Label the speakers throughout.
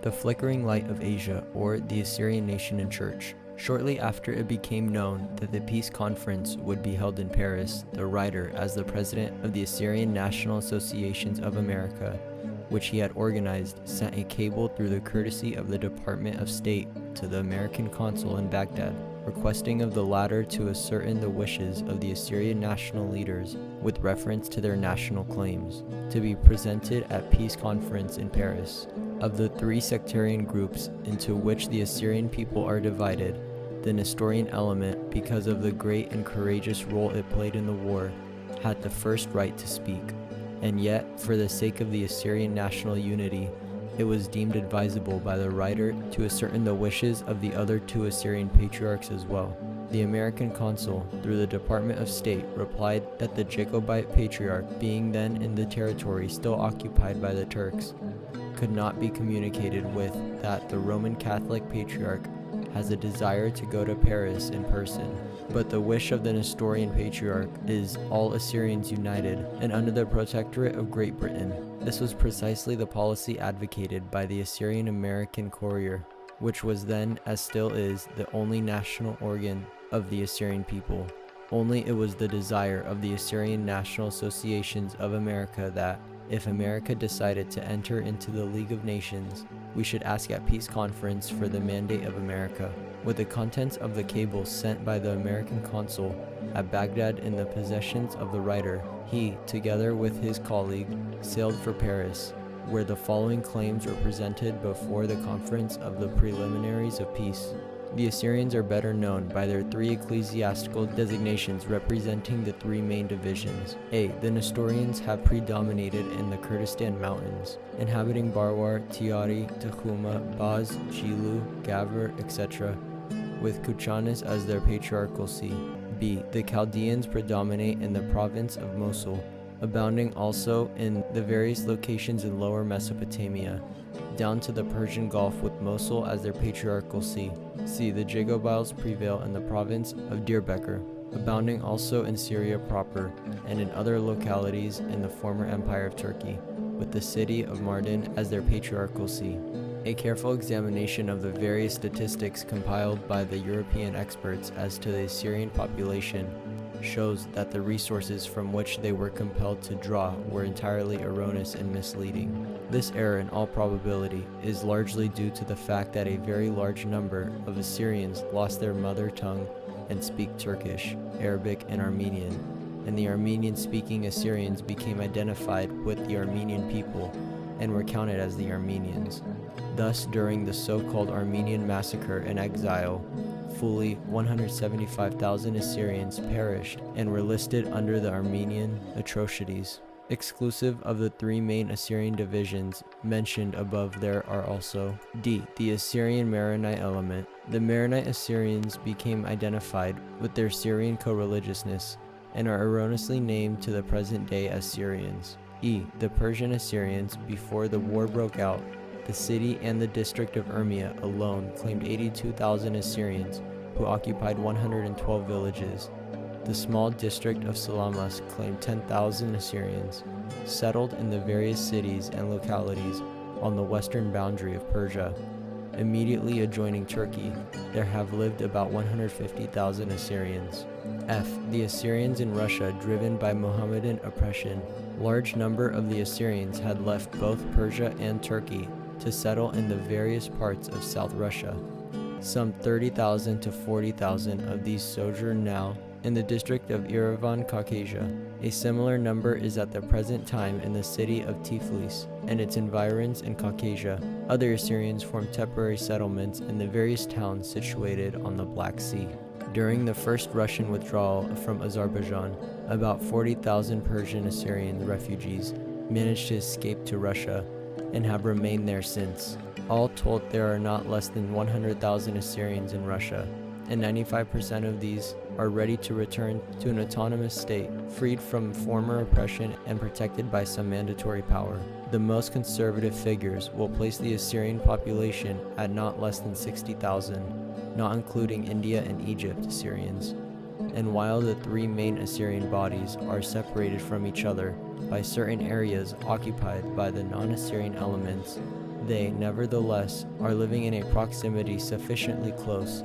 Speaker 1: the flickering light of Asia, or the Assyrian nation and church. Shortly after it became known that the peace conference would be held in Paris, the writer, as the president of the Assyrian National Associations of America, which he had organized, sent a cable through the courtesy of the Department of State to the American consul in Baghdad, requesting of the latter to ascertain the wishes of the Assyrian national leaders with reference to their national claims, to be presented at peace conference in Paris. Of the three sectarian groups into which the Assyrian people are divided, the Nestorian element, because of the great and courageous role it played in the war, had the first right to speak. And yet, for the sake of the Assyrian national unity, it was deemed advisable by the writer to ascertain the wishes of the other two Assyrian patriarchs as well. The American consul, through the Department of State, replied that the Jacobite patriarch, being then in the territory still occupied by the Turks, could not be communicated with, that the Roman Catholic patriarch has a desire to go to Paris in person, but the wish of the Nestorian patriarch is all Assyrians united and under the protectorate of Great Britain. This was precisely the policy advocated by the Assyrian American Courier, which was then, as still is, the only national organ of the Assyrian people. Only it was the desire of the Assyrian National Associations of America that, if America decided to enter into the League of Nations, we should ask at peace conference for the mandate of America. With the contents of the cable sent by the American consul at Baghdad in the possessions of the writer, he, together with his colleague, sailed for Paris, where the following claims were presented before the conference of the preliminaries of peace. The Assyrians are better known by their three ecclesiastical designations representing the three main divisions. A. The Nestorians have predominated in the Kurdistan Mountains, inhabiting Barwar, Tiari, Tahuma, Baz, Jilu, Gavur, etc., with Kuchanis as their patriarchal see. B. The Chaldeans predominate in the province of Mosul, abounding also in the various locations in Lower Mesopotamia, down to the Persian Gulf, with Mosul as their patriarchal see. C. The Jacobites prevail in the province of Diyarbakir, abounding also in Syria proper, and in other localities in the former Empire of Turkey, with the city of Mardin as their patriarchal see. A careful examination of the various statistics compiled by the European experts as to the Assyrian population shows that the resources from which they were compelled to draw were entirely erroneous and misleading. This error, in all probability, is largely due to the fact that a very large number of Assyrians lost their mother tongue and speak Turkish, Arabic, and Armenian, and the Armenian-speaking Assyrians became identified with the Armenian people and were counted as the Armenians. Thus, during the so-called Armenian massacre and exile, fully 175,000 Assyrians perished and were listed under the Armenian atrocities. Exclusive of the three main Assyrian divisions mentioned above, there are also D. The Assyrian Maronite element. The Maronite Assyrians became identified with their Syrian co-religiousness and are erroneously named to the present day as Syrians. E. The Persian Assyrians. Before the war broke out, the city and the district of Urmia alone claimed 82,000 Assyrians, who occupied 112 villages. The small district of Salamas claimed 10,000 Assyrians, settled in the various cities and localities on the western boundary of Persia. Immediately adjoining Turkey, there have lived about 150,000 Assyrians. F. The Assyrians in Russia, driven by Mohammedan oppression. Large number of the Assyrians had left both Persia and Turkey to settle in the various parts of South Russia. Some 30,000 to 40,000 of these sojourn now in the district of Yerevan, Caucasia. A similar number is at the present time in the city of Tiflis and its environs in Caucasia. Other Assyrians formed temporary settlements in the various towns situated on the Black Sea. During the first Russian withdrawal from Azerbaijan, about 40,000 Persian Assyrian refugees managed to escape to Russia and have remained there since. All told, there are not less than 100,000 Assyrians in Russia, and 95% of these are ready to return to an autonomous state, freed from former oppression and protected by some mandatory power. The most conservative figures will place the Assyrian population at not less than 60,000, not including India and Egypt Assyrians. And while the three main Assyrian bodies are separated from each other by certain areas occupied by the non-Assyrian elements, they, nevertheless, are living in a proximity sufficiently close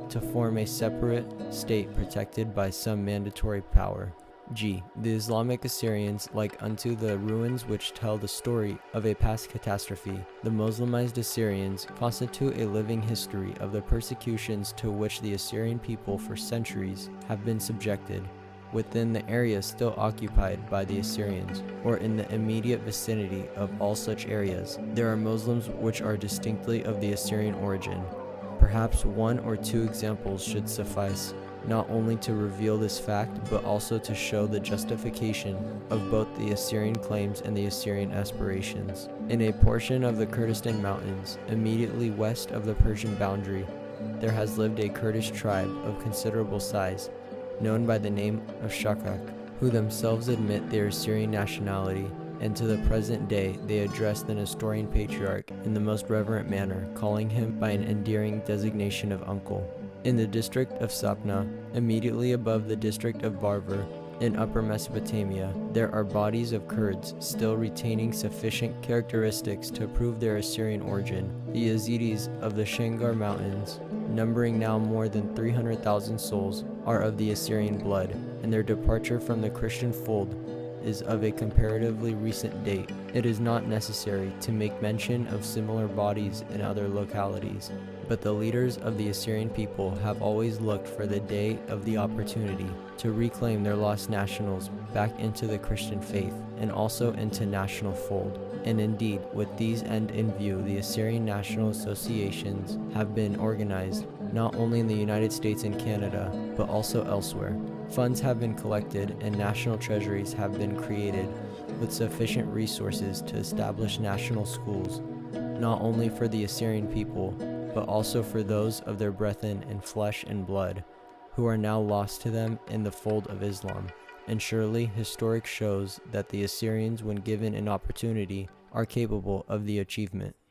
Speaker 1: to form a separate state protected by some mandatory power. G. The Islamic Assyrians, like unto the ruins which tell the story of a past catastrophe, the Muslimized Assyrians constitute a living history of the persecutions to which the Assyrian people for centuries have been subjected. Within the area still occupied by the Assyrians, or in the immediate vicinity of all such areas, there are Muslims which are distinctly of the Assyrian origin. Perhaps one or two examples should suffice, not only to reveal this fact, but also to show the justification of both the Assyrian claims and the Assyrian aspirations. In a portion of the Kurdistan Mountains, immediately west of the Persian boundary, there has lived a Kurdish tribe of considerable size, known by the name of Shakak, who themselves admit their Assyrian nationality, and to the present day they address the Nestorian patriarch in the most reverent manner, calling him by an endearing designation of uncle. In the district of Sapna, immediately above the district of Barvar, in Upper Mesopotamia, there are bodies of Kurds still retaining sufficient characteristics to prove their Assyrian origin. The Yazidis of the Shangar Mountains, numbering now more than 300,000 souls, are of the Assyrian blood, and their departure from the Christian fold is of a comparatively recent date. It is not necessary to make mention of similar bodies in other localities, but the leaders of the Assyrian people have always looked for the day of the opportunity to reclaim their lost nationals back into the Christian faith and also into national fold. And indeed, with these end in view, the Assyrian national associations have been organized not only in the United States and Canada, but also elsewhere. Funds have been collected and national treasuries have been created with sufficient resources to establish national schools, not only for the Assyrian people, but also for those of their brethren in flesh and blood, who are now lost to them in the fold of Islam. And surely historic shows that the Assyrians, when given an opportunity, are capable of the achievement.